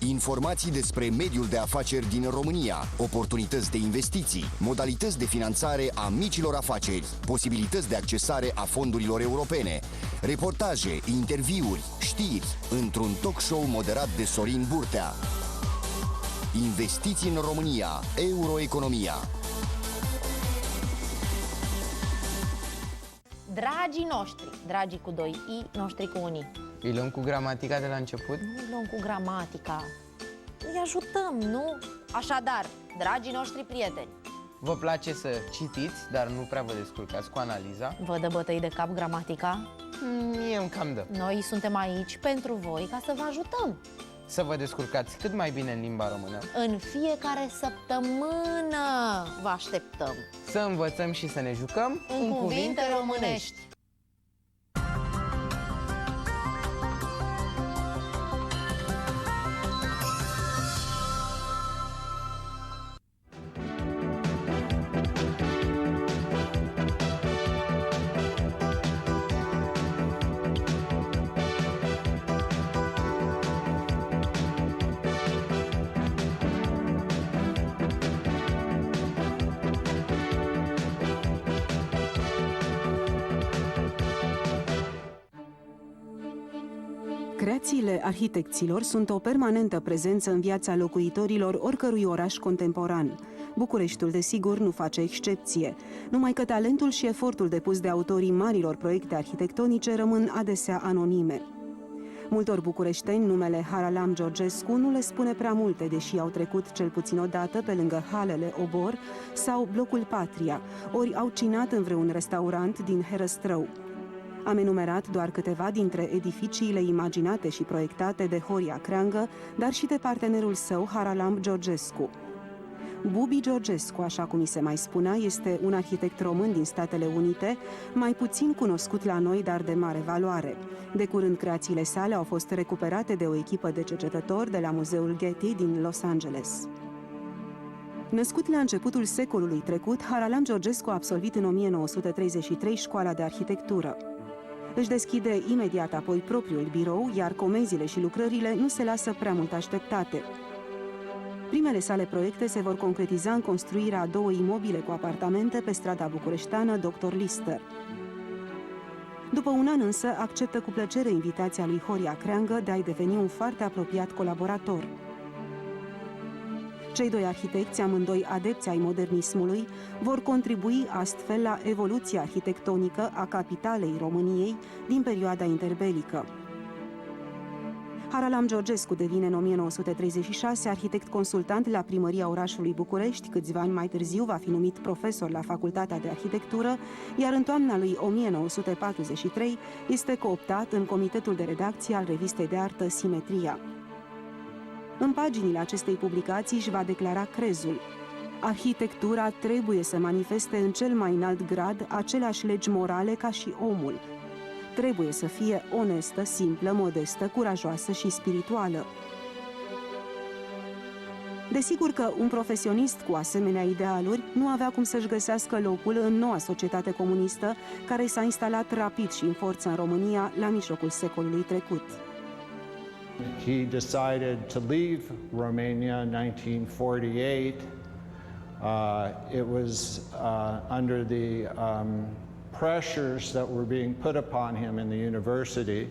Informații despre mediul de afaceri din România, oportunități de investiții, modalități de finanțare a micilor afaceri, posibilități de accesare a fondurilor europene, reportaje, interviuri, știri, într-un talk show moderat de Sorin Burtea. Investiții în România, Euroeconomia. Dragii noștri, dragii cu 2 i, noștri cu un i. Îi luăm cu gramatica de la început? Nu îi luăm cu gramatica. Îi ajutăm, nu? Așadar, dragii noștri prieteni, Vă place să citiți, dar nu prea vă descurcați cu analiza? vă dă bătăi de cap gramatica? Mie îmi cam dă. Noi suntem aici pentru voi ca să vă ajutăm Să vă descurcați cât mai bine în limba română. în fiecare săptămână. Vă așteptăm Să învățăm și să ne jucăm în cuvinte românești. Creațiile arhitecților sunt o permanentă prezență în viața locuitorilor oricărui oraș contemporan. Bucureștiul, desigur, nu face excepție, numai că talentul și efortul depus de autorii marilor proiecte arhitectonice rămân adesea anonime. Multor bucureșteni, numele Haralamb Georgescu nu le spune prea multe, deși au trecut cel puțin odată pe lângă halele Obor sau blocul Patria, ori au cinat în vreun restaurant din Herăstrău. Am enumerat doar câteva dintre edificiile imaginate și proiectate de Horia Creangă, dar și de partenerul său, Haralamb Georgescu. Bubi Georgescu, așa cum îi se mai spunea, este un arhitect român din Statele Unite, mai puțin cunoscut la noi, dar de mare valoare. De curând, creațiile sale au fost recuperate de o echipă de cercetători de la Muzeul Getty din Los Angeles. Născut la începutul secolului trecut, Haralamb Georgescu a absolvit în 1933 școala de arhitectură. Își deschide imediat apoi propriul birou, iar comenzile și lucrările nu se lasă prea mult așteptate. Primele sale proiecte se vor concretiza în construirea a 2 imobile cu apartamente pe strada bucureșteană Dr. Lister. După un an însă, acceptă cu plăcere invitația lui Horia Creangă de a-i deveni un foarte apropiat colaborator. Cei 2 arhitecți, amândoi adepți ai modernismului, vor contribui astfel la evoluția arhitectonică a capitalei României din perioada interbelică. Haralamb Georgescu devine în 1936 arhitect consultant la primăria orașului București, câțiva ani mai târziu va fi numit profesor la Facultatea de Arhitectură, iar în toamna lui 1943 este cooptat în comitetul de redacție al revistei de artă Simetria. În paginile acestei publicații își va declara crezul: arhitectura trebuie să manifeste în cel mai înalt grad aceleași legi morale ca și omul. Trebuie să fie onestă, simplă, modestă, curajoasă și spirituală. Desigur că un profesionist cu asemenea idealuri nu avea cum să-și găsească locul în noua societate comunistă care s-a instalat rapid și în forță în România la mijlocul secolului trecut. He decided to leave Romania in 1948. It was under the pressures that were being put upon him in the university.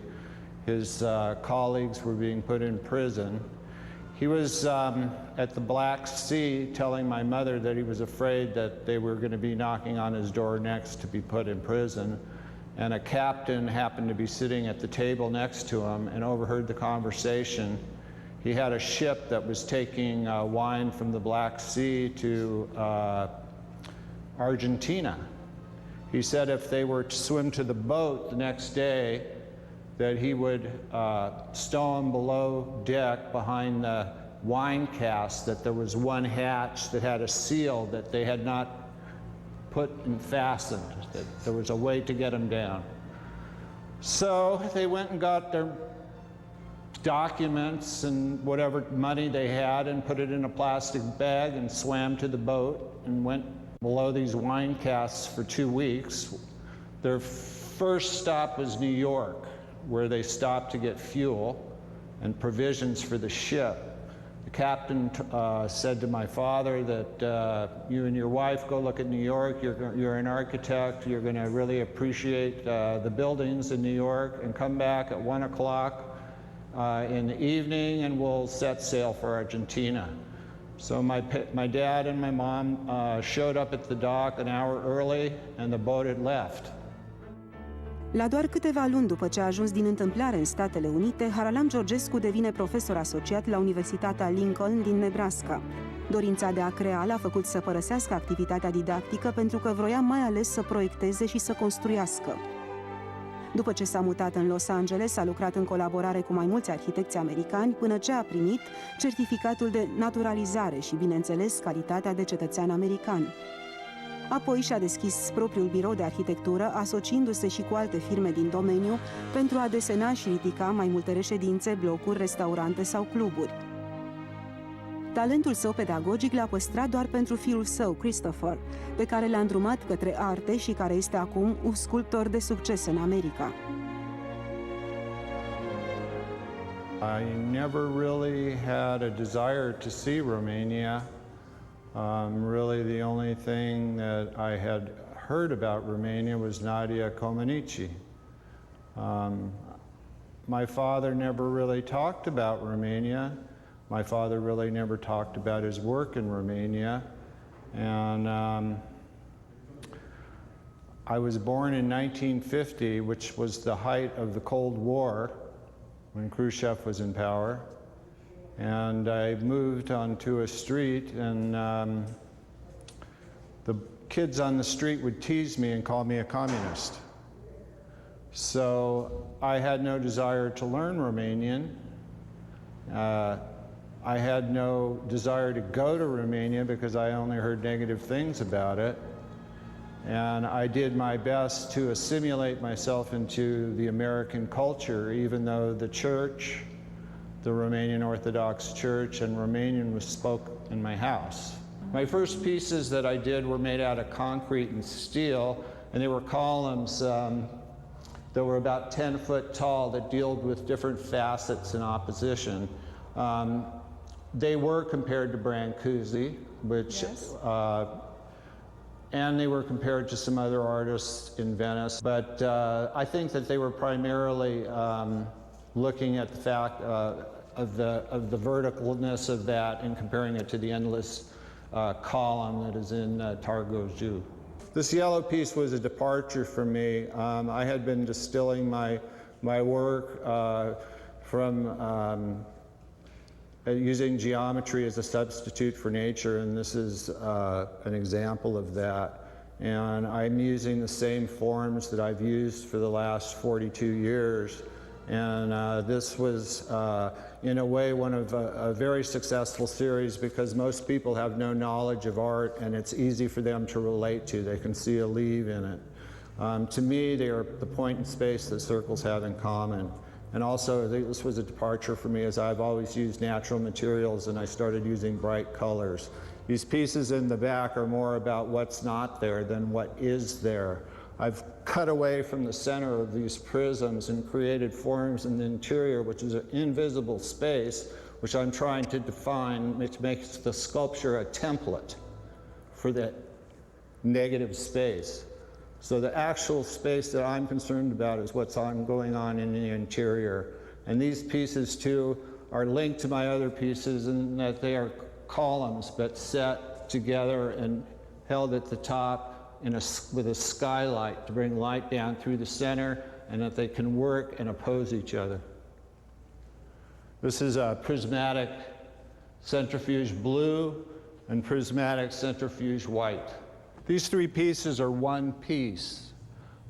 His colleagues were being put in prison. He was at the Black Sea telling my mother that he was afraid that they were going to be knocking on his door next to be put in prison. And a captain happened to be sitting at the table next to him and overheard the conversation. He had a ship that was taking wine from the Black Sea to Argentina. He said if they were to swim to the boat the next day, that he would stow them below deck behind the wine cask, that there was one hatch that had a seal that they had not put and fastened, that there was a way to get them down. So they went and got their documents and whatever money they had and put it in a plastic bag and swam to the boat and went below these wine casks for 2 weeks. Their first stop was New York, where they stopped to get fuel and provisions for the ship. The captain said to my father that you and your wife go look at New York. You're an architect. You're going to really appreciate the buildings in New York, and come back at 1 o'clock in the evening, and we'll set sail for Argentina. So my dad and my mom showed up at the dock an hour early, and the boat had left. La doar câteva luni după ce a ajuns din întâmplare în Statele Unite, Haralamb Georgescu devine profesor asociat la Universitatea Lincoln din Nebraska. Dorința de a crea l-a făcut să părăsească activitatea didactică pentru că vroia mai ales să proiecteze și să construiască. După ce s-a mutat în Los Angeles, a lucrat în colaborare cu mai mulți arhitecți americani până ce a primit certificatul de naturalizare și, bineînțeles, calitatea de cetățean american. Apoi și-a deschis propriul birou de arhitectură, asociindu-se și cu alte firme din domeniu pentru a desena și ridica mai multe reședințe, blocuri, restaurante sau cluburi. Talentul său pedagogic l-a păstrat doar pentru fiul său, Christopher, pe care l-a îndrumat către arte și care este acum un sculptor de succes în America. I never really had a desire to see Romania. Really the only thing that I had heard about Romania was Nadia Comaneci. My father never really talked about Romania. My father really never talked about his work in Romania. And I was born in 1950, which was the height of the Cold War, when Khrushchev was in power. And I moved onto a street, and the kids on the street would tease me and call me a communist. So I had no desire to learn Romanian. I had no desire to go to Romania because I only heard negative things about it. And I did my best to assimilate myself into the American culture, even though the church, the Romanian Orthodox Church, and Romanian was spoken in my house. My first pieces that I did were made out of concrete and steel, and they were columns that were about 10 foot tall that dealt with different facets in opposition. They were compared to Brancusi, which, yes. And they were compared to some other artists in Venice, but I think that they were primarily looking at the fact of the verticalness of that and comparing it to the endless column that is in Targoju. This yellow piece was a departure for me. I had been distilling my work from using geometry as a substitute for nature, and this is an example of that. And I'm using the same forms that I've used for the last 42 years. And this was, in a way, one of a very successful series because most people have no knowledge of art and it's easy for them to relate to. They can see a leaf in it. To me, they are the point in space that circles have in common. And also, this was a departure for me as I've always used natural materials and I started using bright colors. These pieces in the back are more about what's not there than what is there. I've cut away from the center of these prisms and created forms in the interior, which is an invisible space, which I'm trying to define, which makes the sculpture a template for that negative space. So the actual space that I'm concerned about is what's going on in the interior. And these pieces, too, are linked to my other pieces in that they are columns, but set together and held at the top with a skylight to bring light down through the center and that they can work and oppose each other. This is a prismatic centrifuge blue and prismatic centrifuge white. These three pieces are one piece.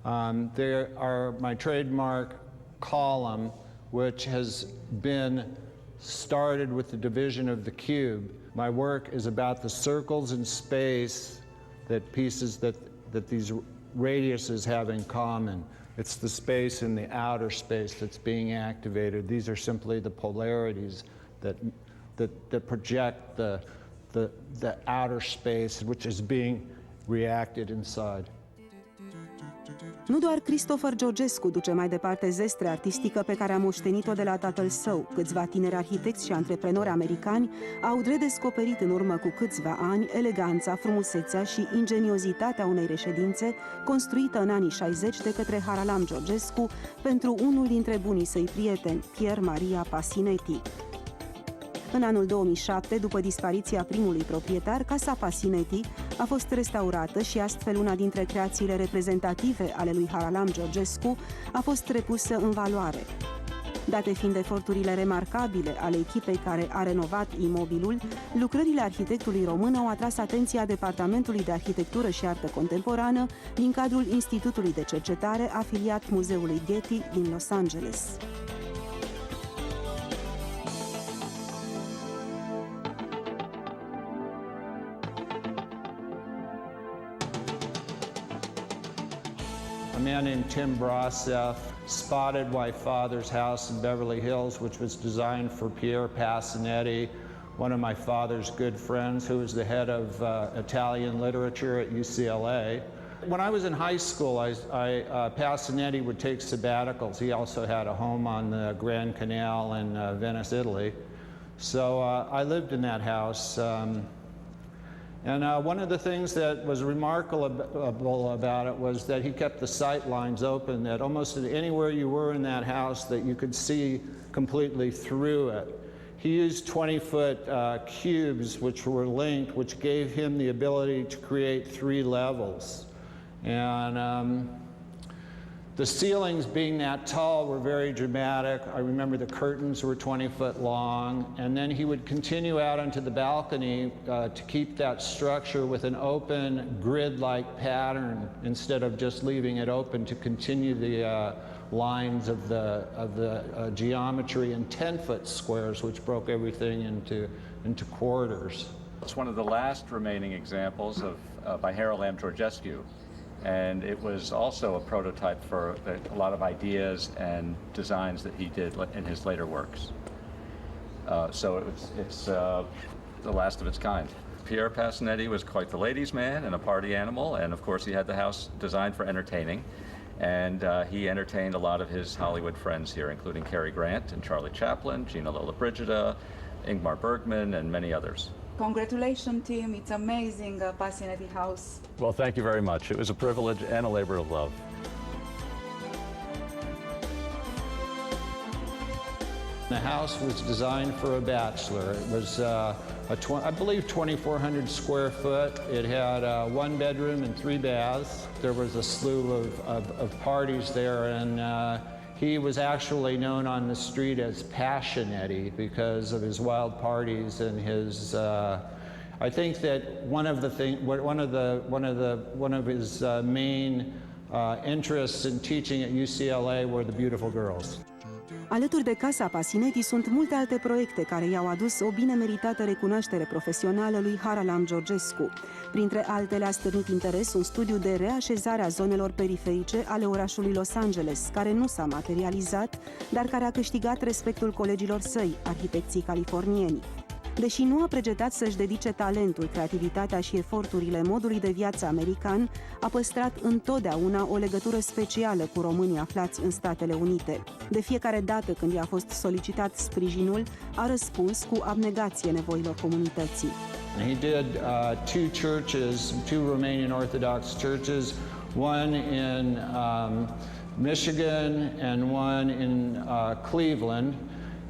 They are my trademark column, which has been started with the division of the cube. My work is about the circles in space that pieces that these radiuses have in common. It's the space in the outer space that's being activated. These are simply the polarities that project the outer space, which is being reacted inside. Nu doar Christopher Georgescu duce mai departe zestrea artistică pe care a moștenit-o de la tatăl său. Câțiva tineri arhitecți și antreprenori americani au redescoperit în urmă cu câțiva ani eleganța, frumusețea și ingeniozitatea unei reședințe construită în anii 60 de către Haralamb Georgescu pentru unul dintre bunii săi prieteni, Pier Maria Pasinetti. În anul 2007, după dispariția primului proprietar, casa Pasinetti a fost restaurată și astfel una dintre creațiile reprezentative ale lui Haralamb Georgescu a fost repusă în valoare. Date fiind eforturile remarcabile ale echipei care a renovat imobilul, lucrările arhitectului român au atras atenția Departamentului de Arhitectură și Artă Contemporană din cadrul Institutului de Cercetare afiliat Muzeului Getty din Los Angeles. A man named Tim Brosseff spotted my father's house in Beverly Hills, which was designed for Pier Pasinetti, one of my father's good friends, who was the head of Italian literature at UCLA. When I was in high school, Pasinetti would take sabbaticals. He also had a home on the Grand Canal in Venice, Italy. So I lived in that house. And one of the things that was remarkable about it was that he kept the sight lines open, that almost anywhere you were in that house that you could see completely through it. He used 20-foot cubes which were linked, which gave him the ability to create 3 levels. And the ceilings being that tall were very dramatic. I remember the curtains were 20 foot long, and then he would continue out onto the balcony to keep that structure with an open grid-like pattern instead of just leaving it open to continue the lines of the geometry in 10-foot squares, which broke everything into quarters. It's one of the last remaining examples by Haralamb Georgescu. And it was also a prototype for a lot of ideas and designs that he did in his later works. So it's the last of its kind. Pier Pasinetti was quite the ladies' man and a party animal, and of course he had the house designed for entertaining. And he entertained a lot of his Hollywood friends here, including Cary Grant and Charlie Chaplin, Gina Lollobrigida, Ingmar Bergman, and many others. Congratulations, Tim. It's amazing, Pasinetti house. Well, thank you very much. It was a privilege and a labor of love. The house was designed for a bachelor. It was, I believe, 2,400 square foot. It had 1 bedroom and 3 baths. There was a slew of parties there, and he was actually known on the street as Pasinetti because of his wild parties and his. I think that one of his main interests in teaching at UCLA were the beautiful girls. Alături de Casa Pasinetti sunt multe alte proiecte care i-au adus o bine meritată recunoaștere profesională lui Haralamb Georgescu. Printre altele a stârnit interes un studiu de reașezare a zonelor periferice ale orașului Los Angeles, care nu s-a materializat, dar care a câștigat respectul colegilor săi, arhitecții californieni. Deși nu a pregetat să-și dedice talentul, creativitatea și eforturile modului de viață american, a păstrat întotdeauna o legătură specială cu românii aflați în Statele Unite. De fiecare dată când i-a fost solicitat sprijinul, a răspuns cu abnegație nevoilor comunității. He did 2 churches, 2 Romanian Orthodox churches, one in Michigan and one in Cleveland.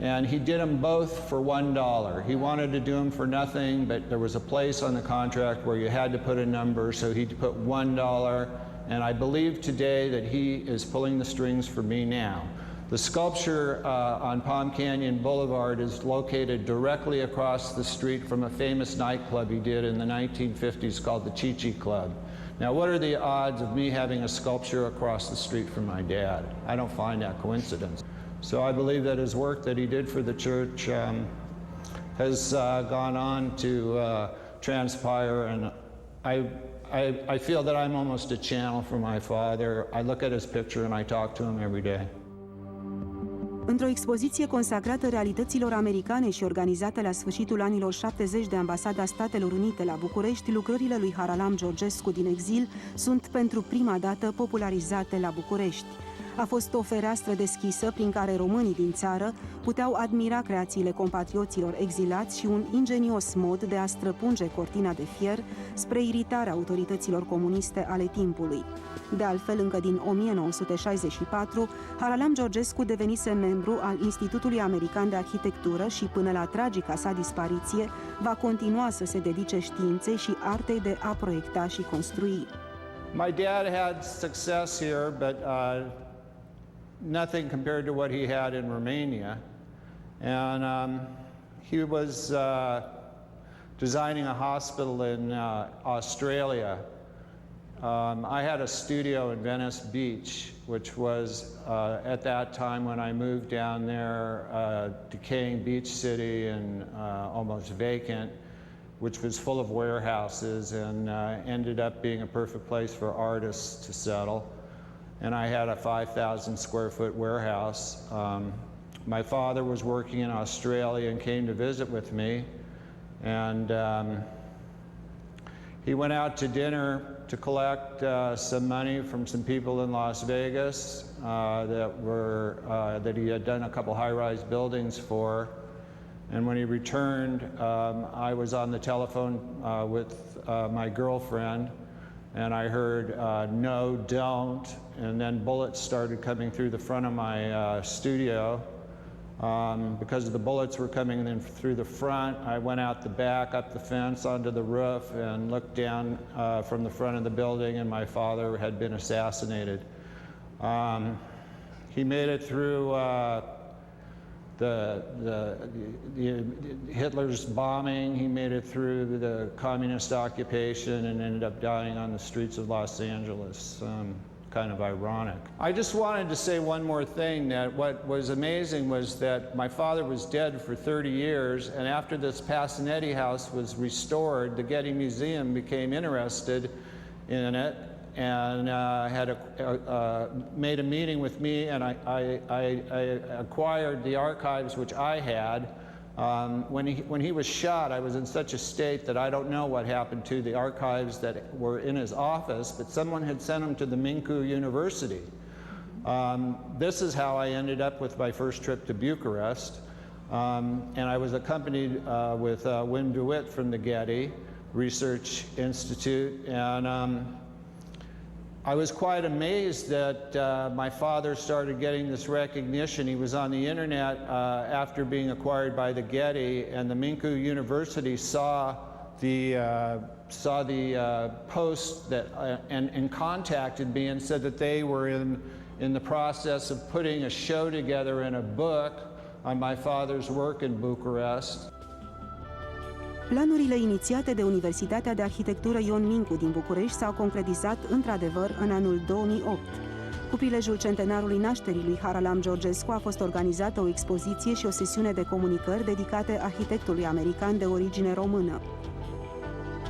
And he did them both for $1. He wanted to do them for nothing, but there was a place on the contract where you had to put a number, so he put $1. And I believe today that he is pulling the strings for me now. The sculpture on Palm Canyon Boulevard is located directly across the street from a famous nightclub he did in the 1950s called the Chi-Chi Club. Now, what are the odds of me having a sculpture across the street from my dad? I don't find that coincidence. So I believe that his work that he did for the church has gone on to transpire, and I feel that I'm almost a channel for my father. I look at his picture and I talk to him every day. Într-o expoziție consacrată realităților americane și organizată la sfârșitul anilor 70 de Ambasada Statelor Unite la București, lucrările lui Haralamb Georgescu din exil sunt pentru prima dată popularizate la București. A fost o fereastră deschisă prin care românii din țară puteau admira creațiile compatrioților exilați și un ingenios mod de a străpunge cortina de fier spre iritarea autorităților comuniste ale timpului. De altfel, încă din 1964, Haralamb Georgescu devenise membru al Institutului American de Arhitectură și, până la tragica sa dispariție, va continua să se dedice științei și artei de a proiecta și construi. My dad had success here, but nothing compared to what he had in Romania. And he was designing a hospital in Australia. I had a studio in Venice Beach, which was, at that time when I moved down there, a decaying beach city and almost vacant, which was full of warehouses and ended up being a perfect place for artists to settle. And I had a 5,000 square foot warehouse. My father was working in Australia and came to visit with me. And he went out to dinner to collect some money from some people in Las Vegas that he had done a couple high-rise buildings for. And when he returned, I was on the telephone with my girlfriend, and I heard, no, don't, and then bullets started coming through the front of my studio. Because the bullets were coming in through the front, I went out the back, up the fence, onto the roof, and looked down from the front of the building, and my father had been assassinated. He made it through Hitler's bombing. He made it through the communist occupation and ended up dying on the streets of Los Angeles. Kind of ironic. I just wanted to say one more thing, that what was amazing was that my father was dead for 30 years, and after this Passanetti house was restored, the Getty Museum became interested in it and made a meeting with me, and I acquired the archives which I had. When he was shot, I was in such a state that I don't know what happened to the archives that were in his office, but someone had sent them to the Mincu University. This is how I ended up with my first trip to Bucharest. And I was accompanied with Wim DeWitt from the Getty Research Institute. And I was quite amazed that my father started getting this recognition. He was on the internet after being acquired by the Getty, and the Mincu University saw the post that and contacted me and said that they were in the process of putting a show together in a book on my father's work in Bucharest. Planurile inițiate de Universitatea de Arhitectură Ion Mincu din București s-au concretizat într-adevăr în anul 2008. Cu prilejul centenarului nașterii lui Haralamb Georgescu a fost organizată o expoziție și o sesiune de comunicări dedicate arhitectului american de origine română.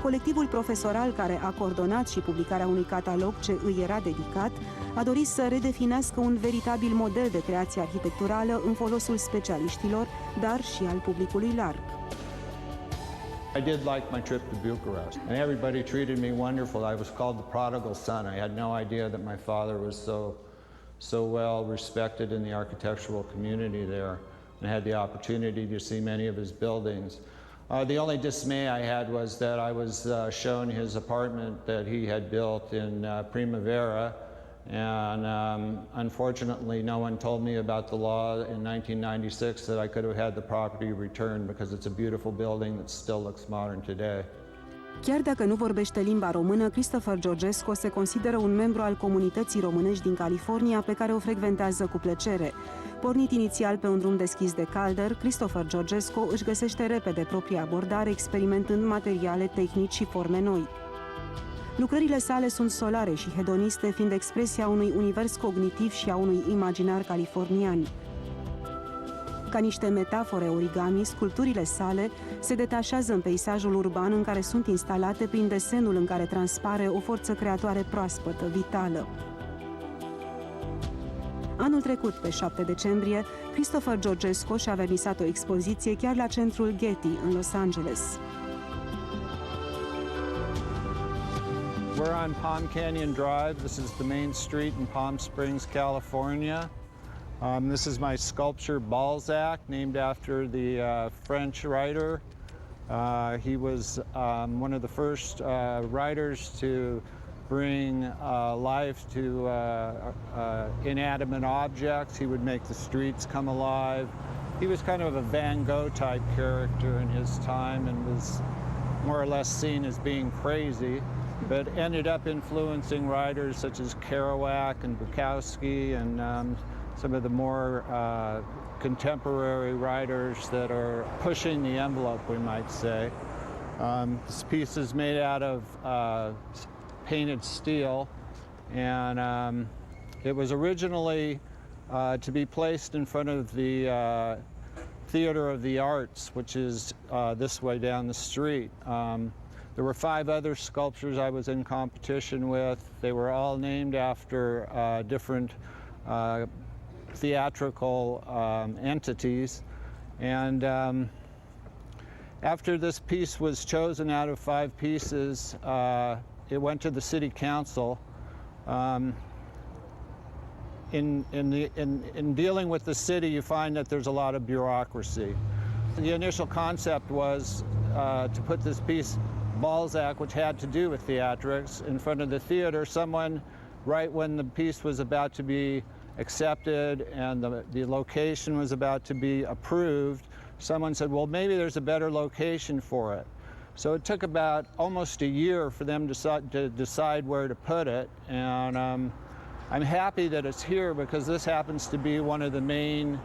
Colectivul profesoral care a coordonat și publicarea unui catalog ce îi era dedicat a dorit să redefinească un veritabil model de creație arhitecturală în folosul specialiștilor, dar și al publicului larg. I did like my trip to Bucharest, and everybody treated me wonderful. I was called the prodigal son. I had no idea that my father was so well respected in the architectural community there, and I had the opportunity to see many of his buildings. The only dismay I had was that I was shown his apartment that he had built in Primavera, and unfortunately no one told me about the law in 1996 that I could have had the property returned, because it's a beautiful building that still looks modern today. Chiar dacă nu vorbește limba română, Christopher Georgescu se consideră un membru al comunității românești din California, pe care o frecventează cu plăcere. Pornit inițial pe un drum deschis de Calder, Christopher Georgescu își găsește repede propria abordare, experimentând materiale, tehnici și forme noi. Lucrările sale sunt solare și hedoniste, fiind expresia unui univers cognitiv și a unui imaginar californian. Ca niște metafore origami, sculpturile sale se detașează în peisajul urban în care sunt instalate prin desenul în care transpare o forță creatoare proaspătă, vitală. Anul trecut, pe 7 decembrie, Christopher Georgescu și-a vernisat o expoziție chiar la centrul Getty, în Los Angeles. We're on Palm Canyon Drive. This is the main street in Palm Springs, California. This is my sculpture Balzac, named after the French writer. He was one of the first writers to bring life to inanimate objects. He would make the streets come alive. He was kind of a Van Gogh type character in his time and was more or less seen as being crazy, but ended up influencing writers such as Kerouac and Bukowski and some of the more contemporary writers that are pushing the envelope, we might say. This piece is made out of painted steel, and it was originally to be placed in front of the Theater of the Arts, which is this way down the street. There were 5 other sculptures I was in competition with. They were all named after different theatrical entities, and after this piece was chosen out of 5 pieces, it went to the city council. In dealing with the city, you find that there's a lot of bureaucracy. The initial concept was to put this piece, Balzac, which had to do with theatrics, in front of the theater. Someone, right when the piece was about to be accepted and the location was about to be approved, someone said, well, maybe there's a better location for it. So it took about almost a year for them to decide where to put it, and I'm happy that it's here because this happens to be one of the main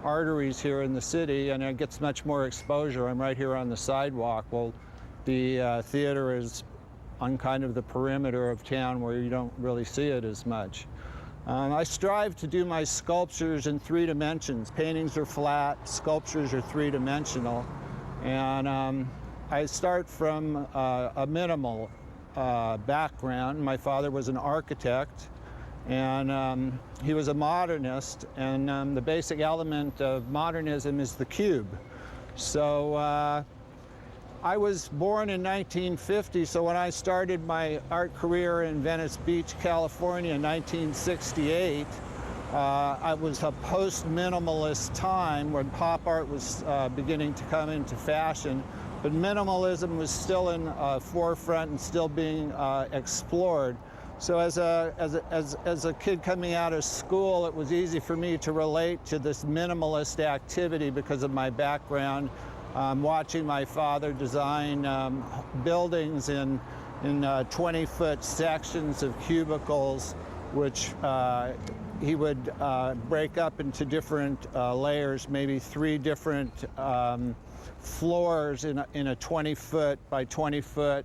arteries here in the city, and it gets much more exposure. I'm right here on the sidewalk. Well, the theater is on kind of the perimeter of town where you don't really see it as much. I strive to do my sculptures in 3 dimensions. Paintings are flat, sculptures are 3-dimensional, and I start from a minimal background. My father was an architect, and he was a modernist, and the basic element of modernism is the cube. So I was born in 1950, so when I started my art career in Venice Beach, California in 1968, it was a post-minimalist time when pop art was beginning to come into fashion, but minimalism was still in forefront and still being explored. So as a kid coming out of school, it was easy for me to relate to this minimalist activity because of my background. Watching my father design buildings in 20-foot sections of cubicles, which he would break up into different layers, maybe 3 different floors in a 20-foot by 20-foot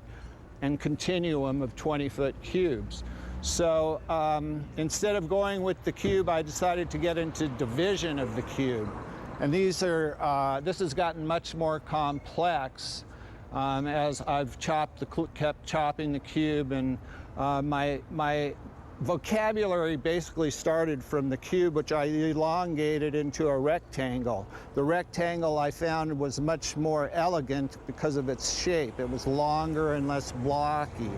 and continuum of 20-foot cubes. So instead of going with the cube, I decided to get into division of the cube. And these are, this has gotten much more complex as I've kept chopping the cube, and my vocabulary basically started from the cube, which I elongated into a rectangle. The rectangle I found was much more elegant because of its shape. It was longer and less blocky.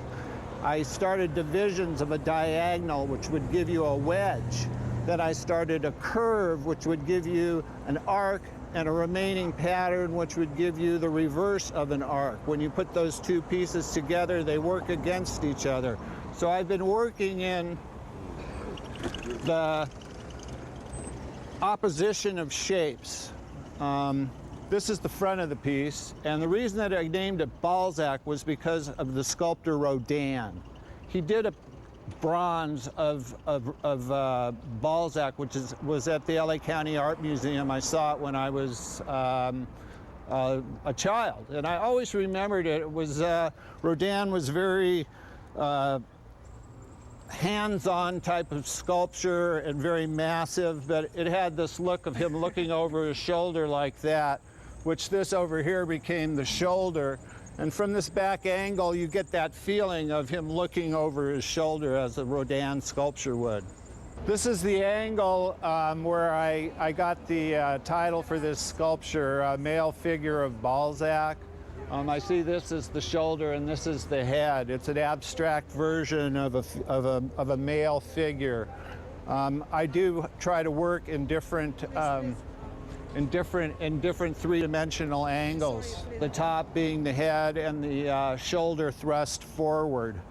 I started divisions of a diagonal, which would give you a wedge. Then I started a curve, which would give you an arc, and a remaining pattern, which would give you the reverse of an arc. When you put those 2 pieces together, they work against each other. So I've been working in the opposition of shapes. This is the front of the piece, and the reason that I named it Balzac was because of the sculptor Rodin. He did a bronze of Balzac, which was at the LA County Art Museum. I saw it when I was a child, and I always remembered it. It was Rodin was very hands-on type of sculpture and very massive, but it had this look of him looking over his shoulder like that, which this over here became the shoulder. And from this back angle, you get that feeling of him looking over his shoulder as a Rodin sculpture would. This is the angle where I got the title for this sculpture, Male Figure of Balzac. I see this is the shoulder and this is the head. It's an abstract version of a male figure. I do try to work in different three-dimensional angles. The top being the head and the shoulder thrust forward.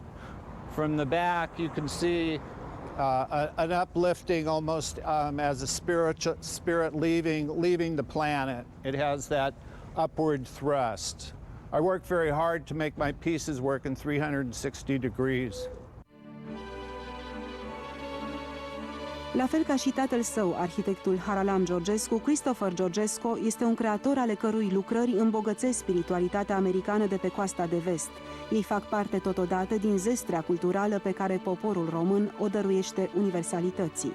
From the back, you can see an uplifting almost as a spirit leaving the planet. It has that upward thrust. I work very hard to make my pieces work in 360 degrees. La fel ca și tatăl său, arhitectul Haralamb Georgescu, Christopher Georgescu este un creator ale cărui lucrări îmbogățesc spiritualitatea americană de pe coasta de vest. Ei fac parte totodată din zestrea culturală pe care poporul român o dăruiește universalității.